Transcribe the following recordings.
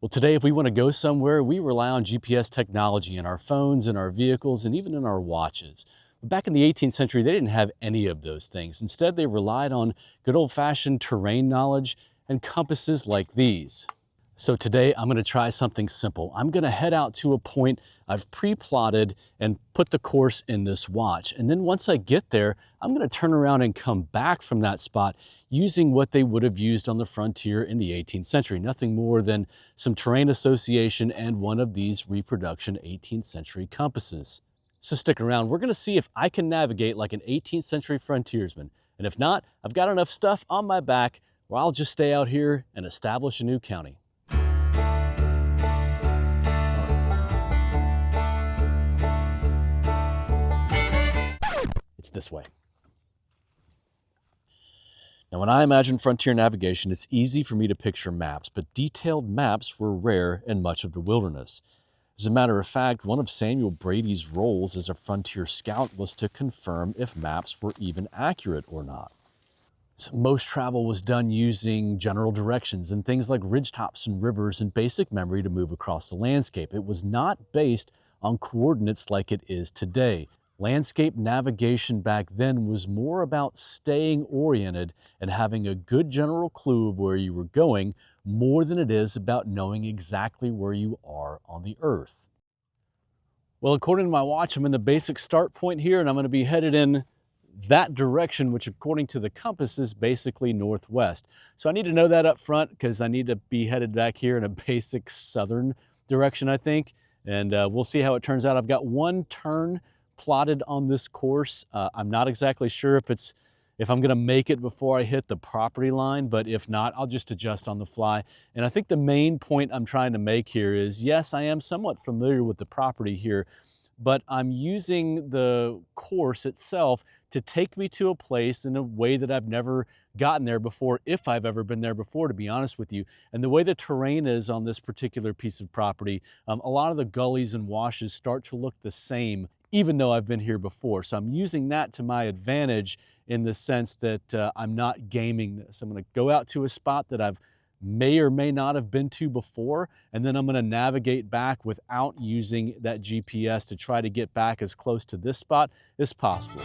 Well, today, if we want to go somewhere, we rely on GPS technology in our phones, in our vehicles, and even in our watches. But back in the 18th century, they didn't have any of those things. Instead, they relied on good old-fashioned terrain knowledge and compasses like these. So today, I'm going to try something simple. I'm going to head out to a point I've pre-plotted and put the course in this watch. And then once I get there, I'm going to turn around and come back from that spot using what they would have used on the frontier in the 18th century. Nothing more than some terrain association and one of these reproduction 18th century compasses. So stick around. We're going to see if I can navigate like an 18th century frontiersman. And if not, I've got enough stuff on my back where I'll just stay out here and establish a new county. It's this way. Now, when I imagine frontier navigation, it's easy for me to picture maps, but detailed maps were rare in much of the wilderness. As a matter of fact, one of Samuel Brady's roles as a frontier scout was to confirm if maps were even accurate or not. So most travel was done using general directions and things like ridgetops and rivers and basic memory to move across the landscape. It was not based on coordinates like it is today. Landscape navigation back then was more about staying oriented and having a good general clue of where you were going, more than it is about knowing exactly where you are on the earth. Well, according to my watch, I'm in the basic start point here, and I'm going to be headed in that direction, which according to the compass is basically northwest. So I need to know that up front because I need to be headed back here in a basic southern direction, I think. And we'll see how it turns out. I've got one turn plotted on this course. I'm not exactly sure if I'm gonna make it before I hit the property line, but if not, I'll just adjust on the fly. And I think the main point I'm trying to make here is, yes, I am somewhat familiar with the property here, but I'm using the course itself to take me to a place in a way that I've never gotten there before, if I've ever been there before, to be honest with you. And the way the terrain is on this particular piece of property, a lot of the gullies and washes start to look the same, even though I've been here before. So I'm using that to my advantage in the sense that I'm not gaming this. I'm gonna go out to a spot that I've may or may not have been to before, and then I'm gonna navigate back without using that GPS to try to get back as close to this spot as possible.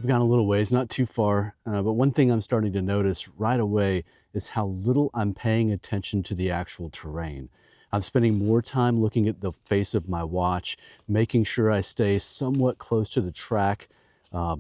I've gone a little ways, not too far, but one thing I'm starting to notice right away is how little I'm paying attention to the actual terrain. I'm spending more time looking at the face of my watch, making sure I stay somewhat close to the track,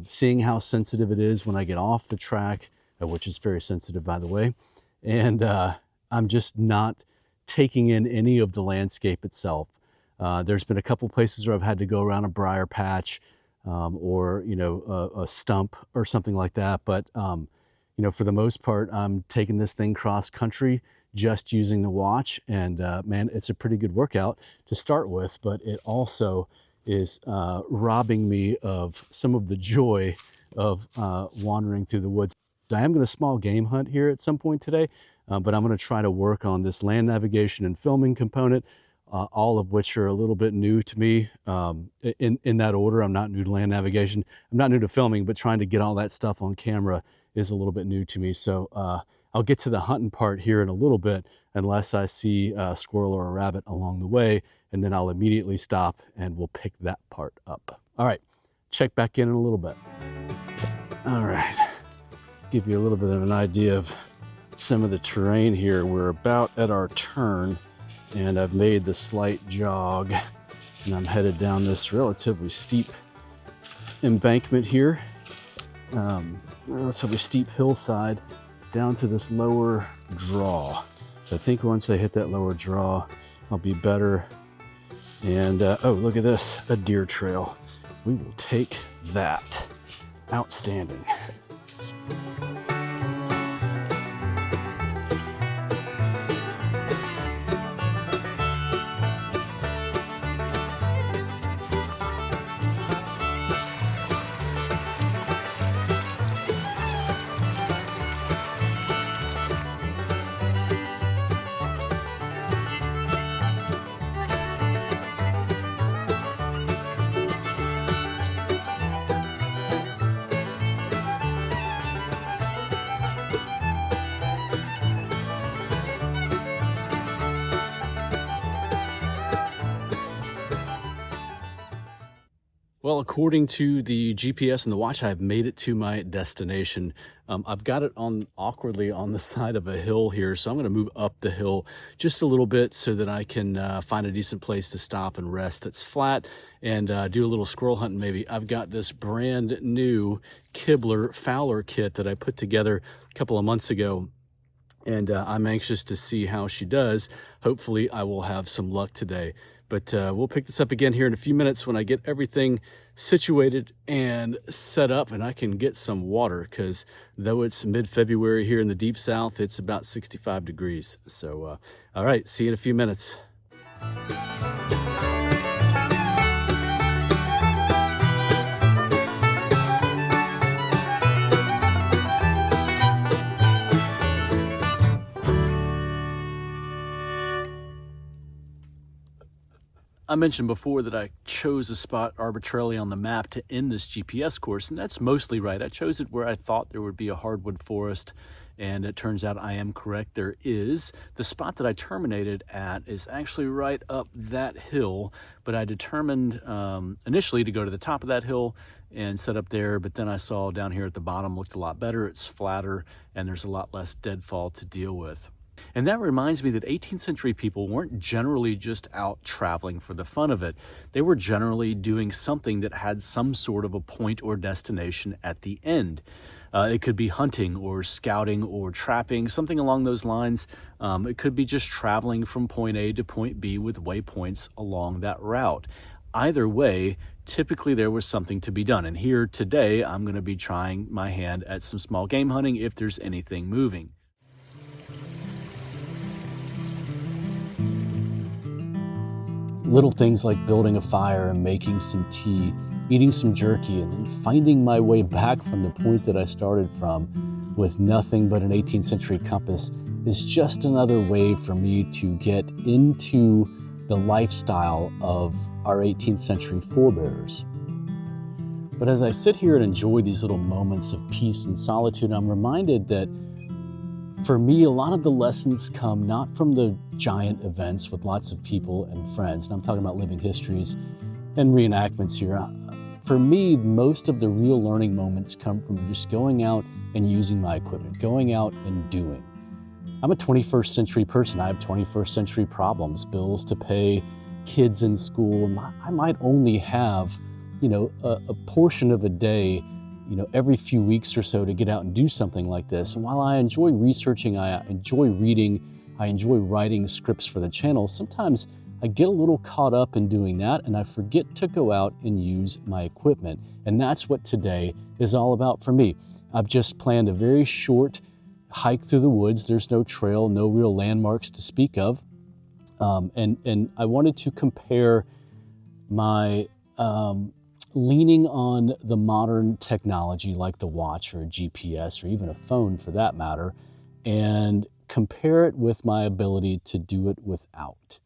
seeing how sensitive it is when I get off the track, which is very sensitive, by the way, and I'm just not taking in any of the landscape itself. There's been a couple places where I've had to go around a briar patch, or a stump or something like that, but for the most part, I'm taking this thing cross country just using the watch, and man, it's a pretty good workout to start with, but it also is robbing me of some of the joy of wandering through the woods. I am going to small game hunt here at some point today, but I'm going to try to work on this land navigation and filming component, all of which are a little bit new to me. In that order, I'm not new to land navigation. I'm not new to filming, but trying to get all that stuff on camera is a little bit new to me. So I'll get to the hunting part here in a little bit, unless I see a squirrel or a rabbit along the way, and then I'll immediately stop and we'll pick that part up. All right, check back in a little bit. All right, give you a little bit of an idea of some of the terrain here. We're about at our turn, and I've made the slight jog, and I'm headed down this relatively steep embankment here, relatively steep hillside, down to this lower draw. So I think once I hit that lower draw, I'll be better. And oh, look at this, a deer trail. We will take that. Outstanding. Well, according to the GPS and the watch, I've made it to my destination. I've got it on awkwardly on the side of a hill here, so I'm going to move up the hill just a little bit so that I can find a decent place to stop and rest that's flat and do a little squirrel hunting maybe. I've got this brand new Kibler Fowler kit that I put together a couple of months ago, and I'm anxious to see how she does. Hopefully I will have some luck today. But we'll pick this up again here in a few minutes when I get everything situated and set up and I can get some water, because though it's mid-February here in the deep south, it's about 65 degrees. So, all right, see you in a few minutes. I mentioned before that I chose a spot arbitrarily on the map to end this GPS course, and that's mostly right. I chose it where I thought there would be a hardwood forest, and it turns out I am correct. There is. The spot that I terminated at is actually right up that hill, but I determined initially to go to the top of that hill and set up there, but then I saw down here at the bottom looked a lot better. It's flatter, and there's a lot less deadfall to deal with. And that reminds me that 18th century people weren't generally just out traveling for the fun of it. They were generally doing something that had some sort of a point or destination at the end. It could be hunting or scouting or trapping, something along those lines. It could be just traveling from point A to point B with waypoints along that route. Either way, typically there was something to be done. And here today, I'm going to be trying my hand at some small game hunting if there's anything moving. Little things like building a fire and making some tea, eating some jerky, and then finding my way back from the point that I started from with nothing but an 18th century compass is just another way for me to get into the lifestyle of our 18th century forebears. But as I sit here and enjoy these little moments of peace and solitude, I'm reminded that for me, a lot of the lessons come not from the giant events with lots of people and friends, and I'm talking about living histories and reenactments here. For me, most of the real learning moments come from just going out and using my equipment, going out and doing. I'm a 21st century person. I have 21st century problems, bills to pay, kids in school. I might only have, a portion of a day every few weeks or so to get out and do something like this. And while I enjoy researching, I enjoy reading, I enjoy writing scripts for the channel, sometimes I get a little caught up in doing that and I forget to go out and use my equipment. And that's what today is all about for me. I've just planned a very short hike through the woods. There's no trail, no real landmarks to speak of. And I wanted to compare my leaning on the modern technology like the watch or a GPS or even a phone for that matter, and compare it with my ability to do it without.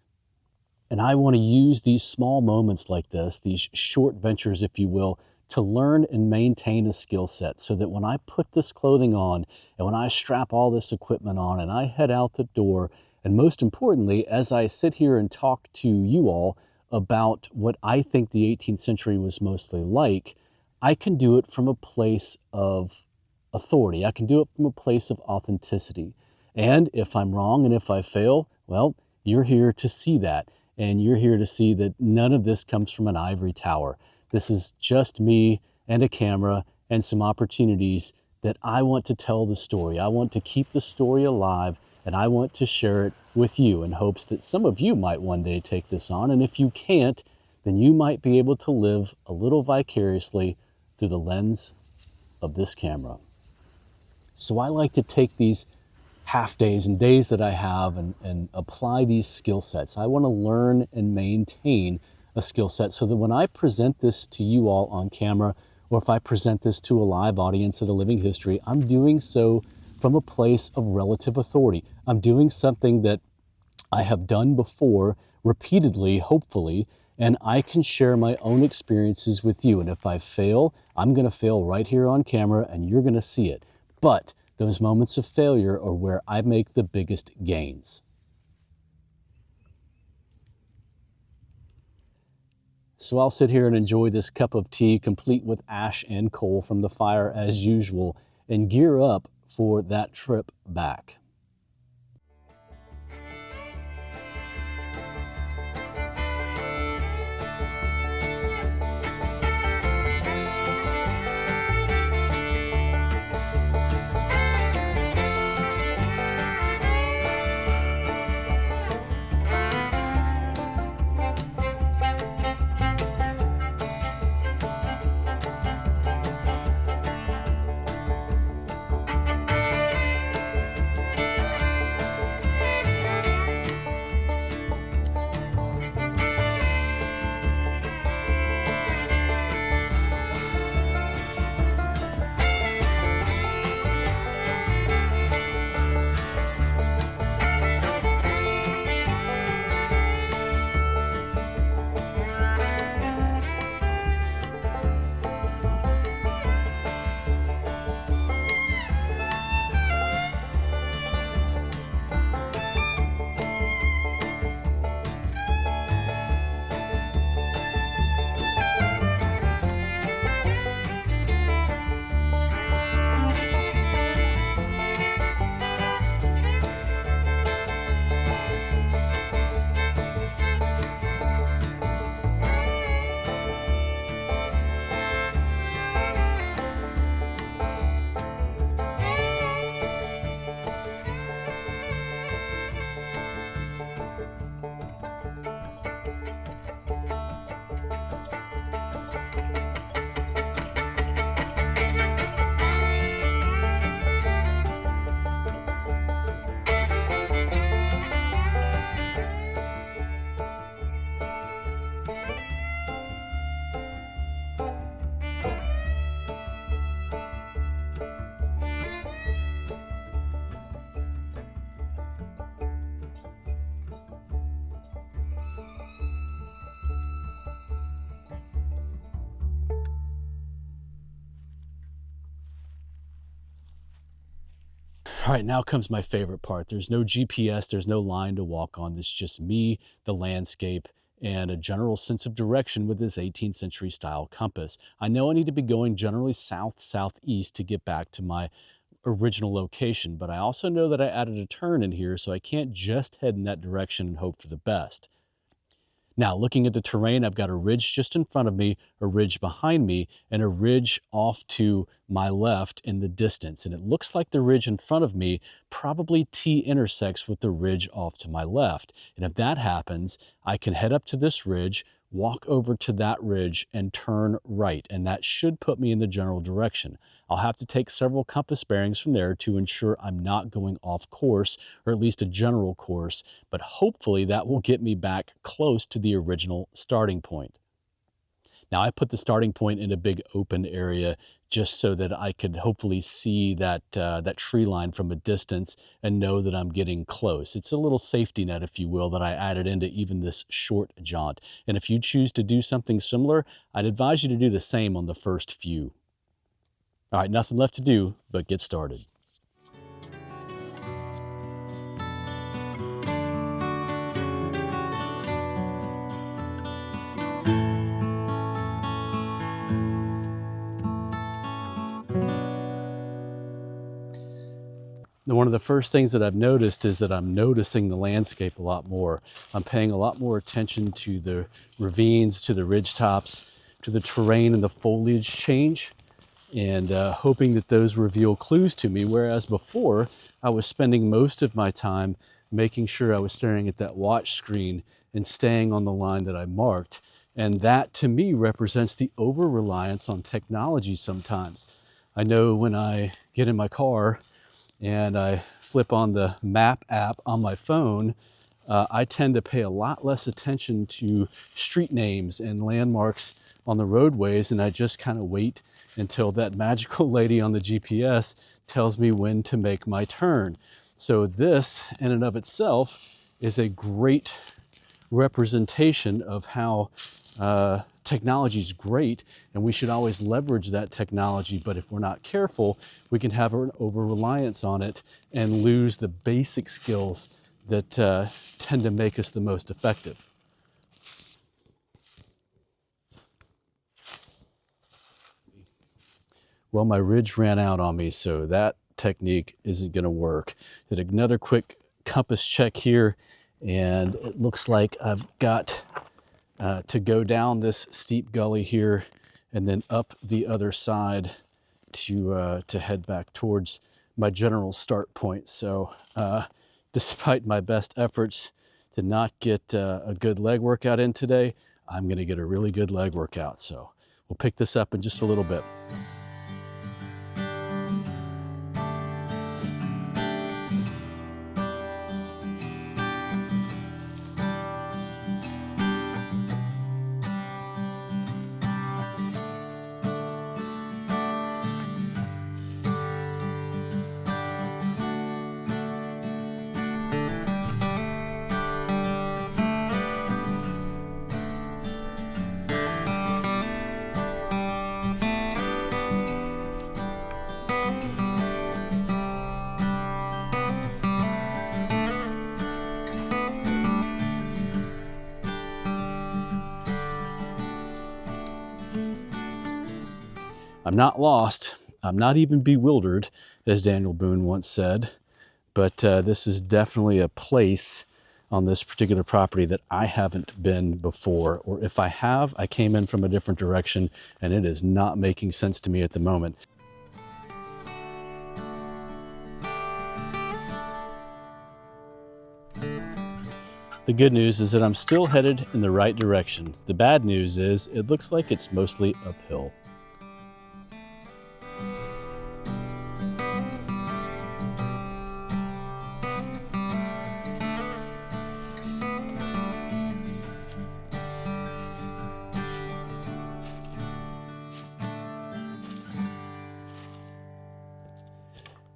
And I want to use these small moments like this, these short ventures, if you will, to learn and maintain a skill set so that when I put this clothing on and when I strap all this equipment on and I head out the door, and most importantly, as I sit here and talk to you all about what I think the 18th century was mostly like, I can do it from a place of authority. I can do it from a place of authenticity. And if I'm wrong and if I fail, well, you're here to see that. And you're here to see that none of this comes from an ivory tower. This is just me and a camera and some opportunities that I want to tell the story. I want to keep the story alive, and I want to share it with you in hopes that some of you might one day take this on. And if you can't, then you might be able to live a little vicariously through the lens of this camera. So I like to take these half days and days that I have and apply these skill sets. I want to learn and maintain a skill set so that when I present this to you all on camera, or if I present this to a live audience at a Living History, I'm doing so from a place of relative authority. I'm doing something that I have done before repeatedly, hopefully, and I can share my own experiences with you. And if I fail, I'm going to fail right here on camera and you're going to see it. But those moments of failure are where I make the biggest gains. So I'll sit here and enjoy this cup of tea, complete with ash and coal from the fire as usual, and gear up for that trip back. All right, now comes my favorite part. There's no GPS, there's no line to walk on. It's just me, the landscape, and a general sense of direction with this 18th century style compass. I know I need to be going generally southeast to get back to my original location, but I also know that I added a turn in here, so I can't just head in that direction and hope for the best. Now, looking at the terrain, I've got a ridge just in front of me, a ridge behind me, and a ridge off to my left in the distance. And it looks like the ridge in front of me probably T-intersects with the ridge off to my left. And if that happens, I can head up to this ridge, walk over to that ridge, and turn right. And that should put me in the general direction. I'll have to take several compass bearings from there to ensure I'm not going off course, or at least a general course, but hopefully that will get me back close to the original starting point. Now, I put the starting point in a big open area just so that I could hopefully see that tree line from a distance and know that I'm getting close. It's a little safety net, if you will, that I added into even this short jaunt. And if you choose to do something similar, I'd advise you to do the same on the first few. All right, nothing left to do but get started. Now, one of the first things that I've noticed is that I'm noticing the landscape a lot more. I'm paying a lot more attention to the ravines, to the ridge tops, to the terrain and the foliage change, and hoping that those reveal clues to me, whereas before I was spending most of my time making sure I was staring at that watch screen and staying on the line that I marked. And that to me represents the over-reliance on technology sometimes. I know when I get in my car and I flip on the map app on my phone, I tend to pay a lot less attention to street names and landmarks on the roadways, and I just kind of wait until that magical lady on the GPS tells me when to make my turn. So this, in and of itself, is a great representation of how technology is great, and we should always leverage that technology. But if we're not careful, we can have an over-reliance on it and lose the basic skills that tend to make us the most effective. Well, my ridge ran out on me, so that technique isn't going to work. Did another quick compass check here, and it looks like I've got to go down this steep gully here and then up the other side to head back towards my general start point. So despite my best efforts to not get a good leg workout in today, I'm going to get a really good leg workout. So we'll pick this up in just a little bit. I'm not lost. I'm not even bewildered, as Daniel Boone once said, but this is definitely a place on this particular property that I haven't been before, or if I have, I came in from a different direction and it is not making sense to me at the moment. The good news is that I'm still headed in the right direction. The bad news is it looks like it's mostly uphill.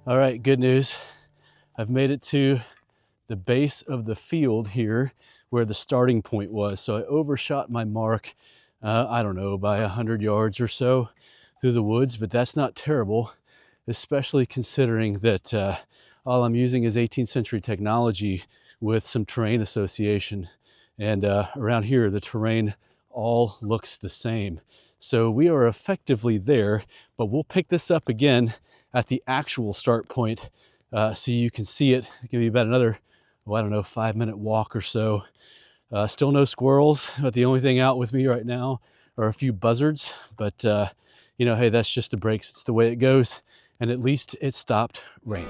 All right, good news. I've made it to the base of the field here where the starting point was. So I overshot my mark, I don't know, by 100 yards or so through the woods, but that's not terrible, especially considering that all I'm using is 18th century technology with some terrain association. And around here, the terrain all looks the same. So we are effectively there, but we'll pick this up again at the actual start point so you can see it. It'll give you about another, I don't know, 5-minute walk or so. Still no squirrels, but the only thing out with me right now are a few buzzards. But, you know, hey, that's just the breaks. It's the way it goes. And at least it stopped raining.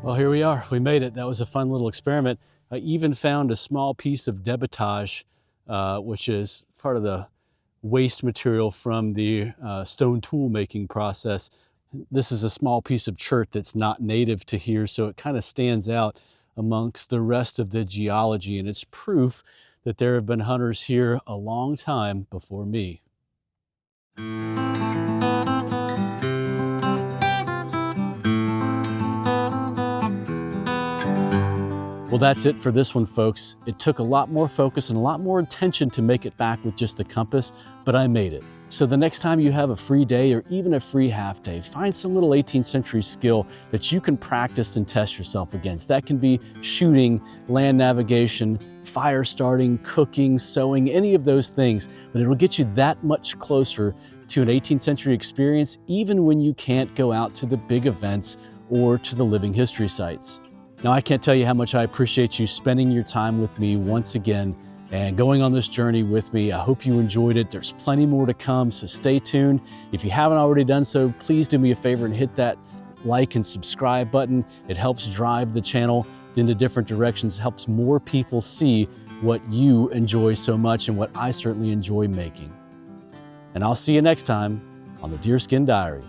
Well, here we are. We made it. That was a fun little experiment. I even found a small piece of debitage, which is part of the waste material from the stone tool making process. This is a small piece of chert that's not native to here, so it kind of stands out amongst the rest of the geology, and it's proof that there have been hunters here a long time before me. Well, that's it for this one, folks. It took a lot more focus and a lot more intention to make it back with just the compass, but I made it. So the next time you have a free day or even a free half day, find some little 18th century skill that you can practice and test yourself against. That can be shooting, land navigation, fire starting, cooking, sewing, any of those things, but it'll get you that much closer to an 18th century experience, even when you can't go out to the big events or to the living history sites. Now, I can't tell you how much I appreciate you spending your time with me once again and going on this journey with me. I hope you enjoyed it. There's plenty more to come, so stay tuned. If you haven't already done so, please do me a favor and hit that like and subscribe button. It helps drive the channel into different directions, helps more people see what you enjoy so much and what I certainly enjoy making. And I'll see you next time on the Deerskin Diary.